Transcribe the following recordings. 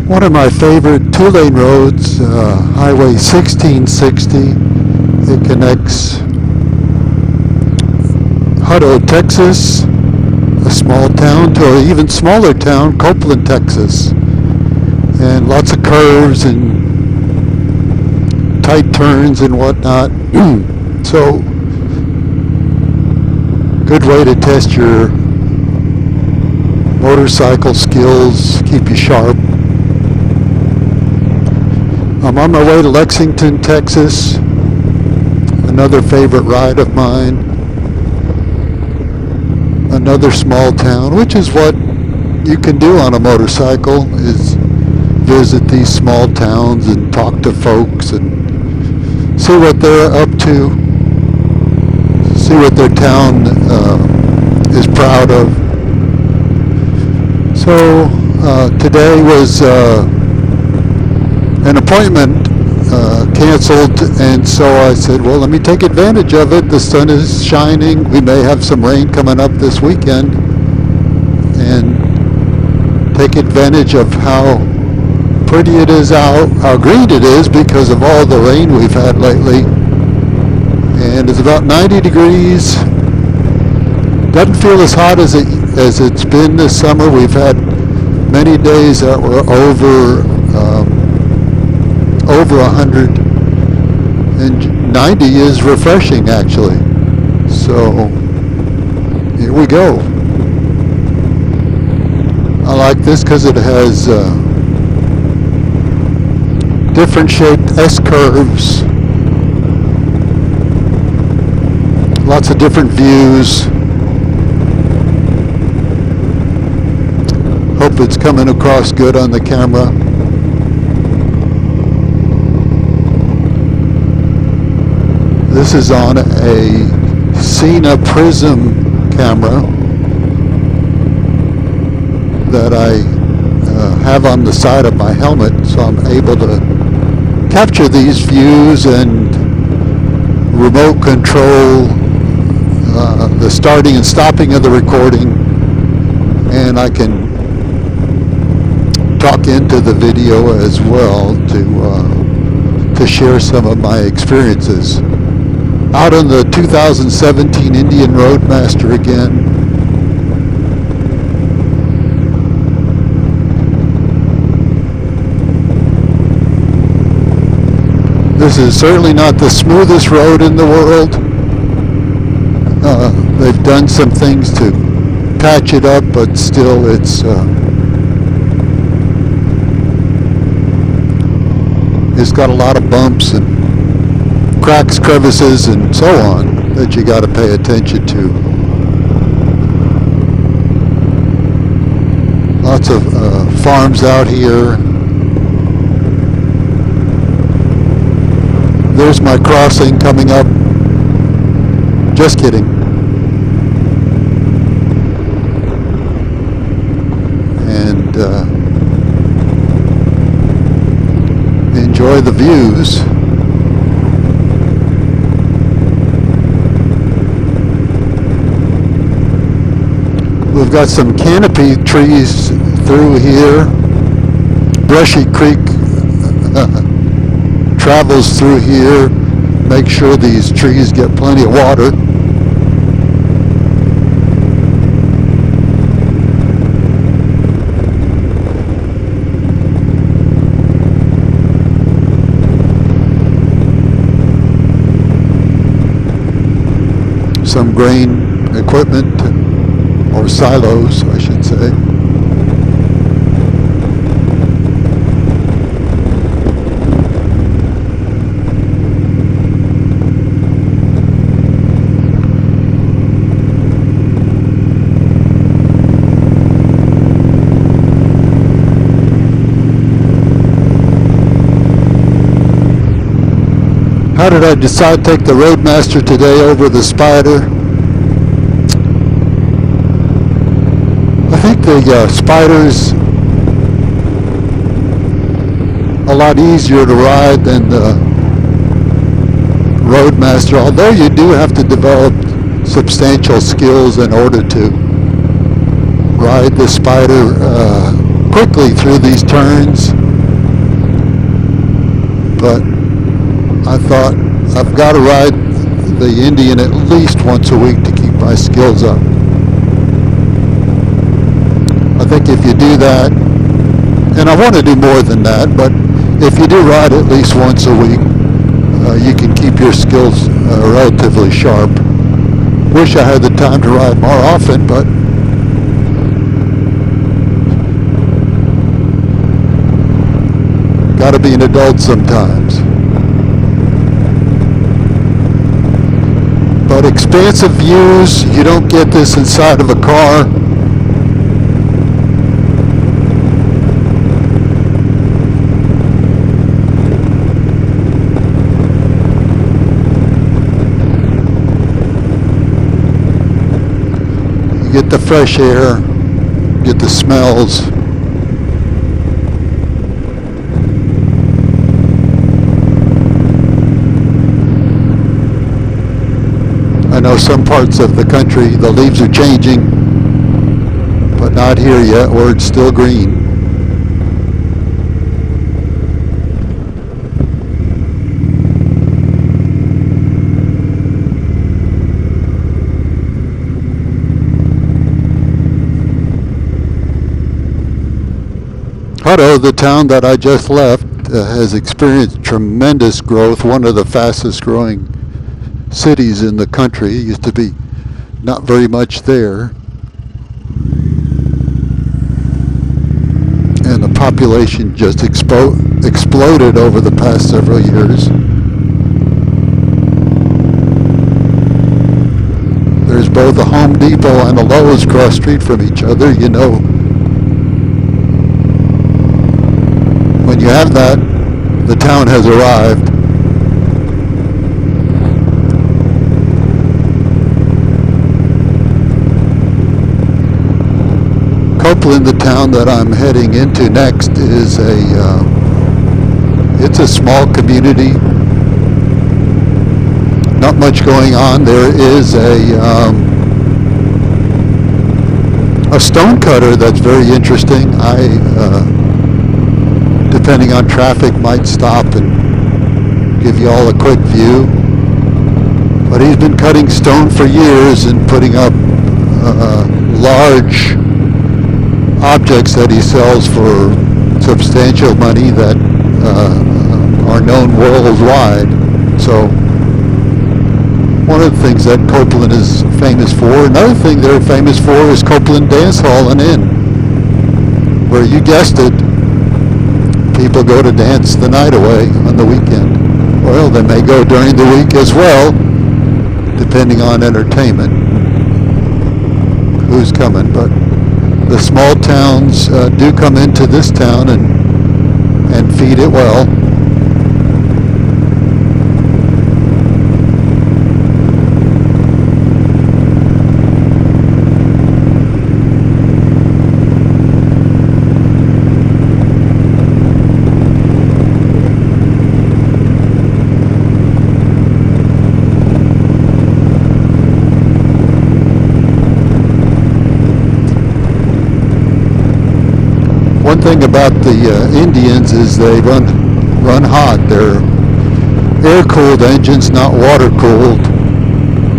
One of my favorite two-lane roads, Highway 1660. It connects Hutto, Texas, a small town, to an even smaller town, Copeland, Texas. And lots of curves and tight turns and whatnot. So, good way to test your motorcycle skills, keep you sharp. I'm on my way to Lexington, Texas, another favorite ride of mine. Another small town, which is what you can do on a motorcycle, is visit these small towns and talk to folks and see what they're up to, see what their town is proud of. So today was an appointment canceled, and so I said, well, let me take advantage of it. The sun is shining. We may have some rain coming up this weekend, and take advantage of how pretty it is out, how green it is because of all the rain we've had lately. And it's about 90 degrees. Doesn't feel as hot as it's been this summer. We've had many days that were over 100, and 90 is refreshing, actually. So here we go. I like this because it has different shaped S-curves, lots of different views. Hope it's coming across good on the camera. This is on a Cena Prism camera that I have on the side of my helmet, so I'm able to capture these views and remote control the starting and stopping of the recording, and I can talk into the video as well to share some of my experiences. Out on the 2017 Indian Roadmaster again. This is certainly not the smoothest road in the world. They've done some things to patch it up, but still it's got a lot of bumps and cracks, crevices, and so on that you got to pay attention to. Lots of farms out here. There's my crossing coming up. Just kidding. And enjoy the views. We've got some canopy trees through here. Brushy Creek travels through here. Make sure these trees get plenty of water. Some grain equipment, or silos, I should say. How did I decide to take the Roadmaster today over the Spider? I think the Spider's a lot easier to ride than the Roadmaster, although you do have to develop substantial skills in order to ride the Spider quickly through these turns, but I thought I've got to ride the Indian at least once a week to keep my skills up. I think if you do that, and I want to do more than that, but if you do ride at least once a week, you can keep your skills relatively sharp. Wish I had the time to ride more often, but gotta be an adult sometimes. But expansive views, you don't get this inside of a car. You get the fresh air, get the smells. I know some parts of the country the leaves are changing, but not here yet where it's still green. Hutto, the town that I just left, has experienced tremendous growth, one of the fastest growing cities in the country. It used to be not very much there, and the population just exploded over the past several years. There's both a Home Depot and a Lowe's across the street from each other. You know, when you have that, the town has arrived. Copeland, the town that I'm heading into next, is it's a small community. Not much going on. There is a stone cutter that's very interesting. Depending on traffic, might stop and give you all a quick view. But he's been cutting stone for years and putting up large objects that he sells for substantial money that are known worldwide. So one of the things that Copeland is famous for. Another thing they're famous for is Copeland Dance Hall and Inn, where, you guessed it, people go to dance the night away on the weekend. Well, they may go during the week as well, depending on entertainment, who's coming. But the small towns do come into this town and feed it well. One thing about the Indians is they run hot. They're air-cooled engines, not water-cooled.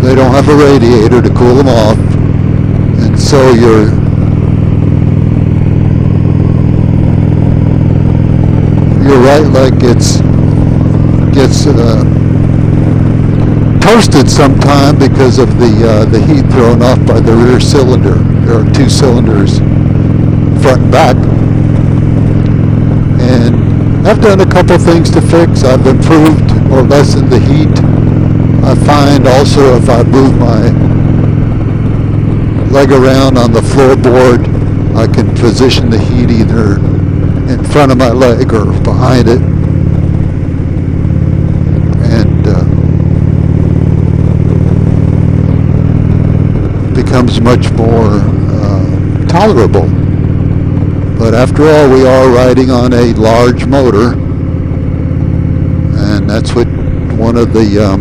They don't have a radiator to cool them off, and so you're right, like it gets toasted sometime because of the heat thrown off by the rear cylinder. There are two cylinders, front and back. And I've done a couple things to fix. I've improved or lessened the heat. I find also if I move my leg around on the floorboard, I can position the heat either in front of my leg or behind it, and becomes much more tolerable. But after all, we are riding on a large motor, and that's what one of the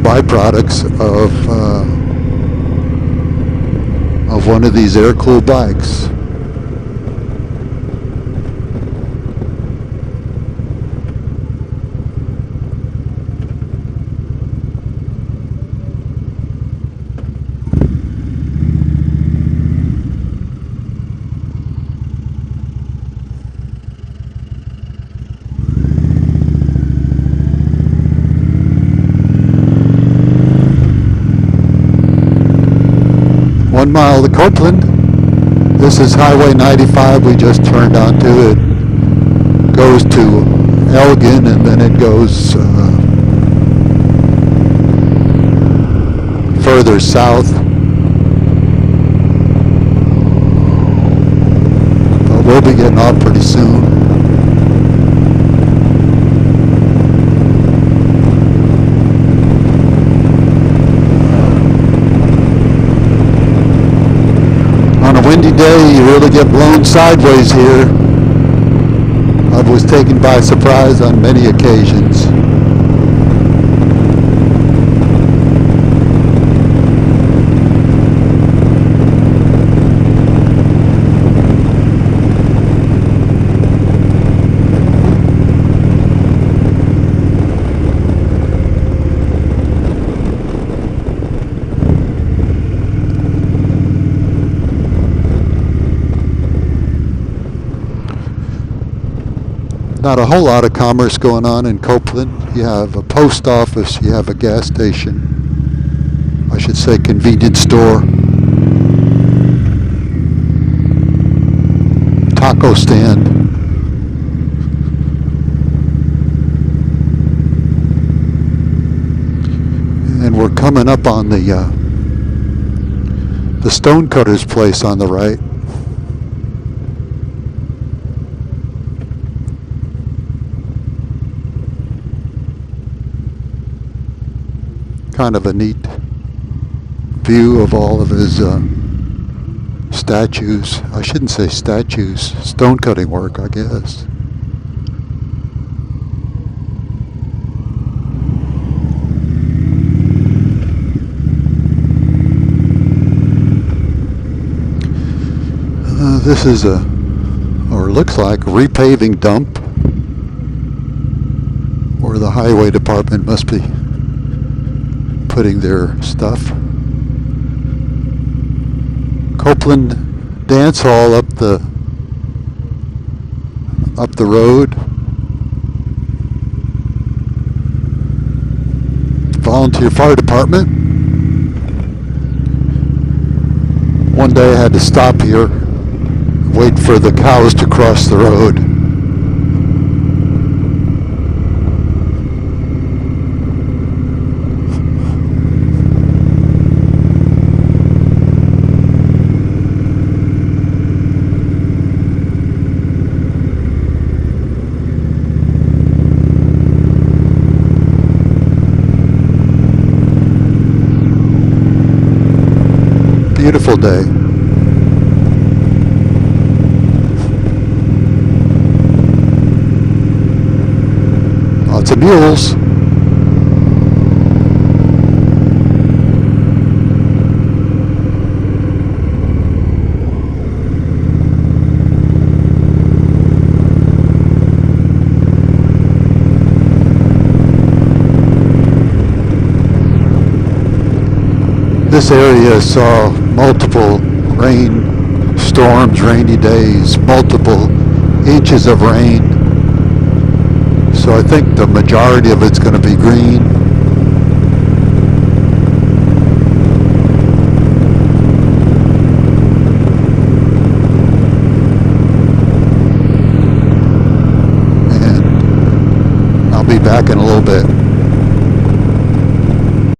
byproducts of of one of these air-cooled bikes. One mile to Copeland. This is Highway 95 we just turned onto. It goes to Elgin and then it goes further south. But we'll be getting off pretty soon. On a windy day, you really get blown sideways here. I was taken by surprise on many occasions. Not a whole lot of commerce going on in Copeland. You have a post office, you have a gas station, I should say convenience store, taco stand. And we're coming up on the Stonecutter's place on the right. Kind of a neat view of all of his statues. I shouldn't say statues, stone cutting work, I guess. This is or looks like a repaving dump, or the highway department must be putting their stuff. Copeland Dance Hall up the road. Volunteer fire department. One day I had to stop here, wait for the cows to cross the road. Beautiful day. Lots of mules. This area saw multiple rain storms, rainy days, multiple inches of rain. So I think the majority of it's going to be green. And I'll be back in a little bit.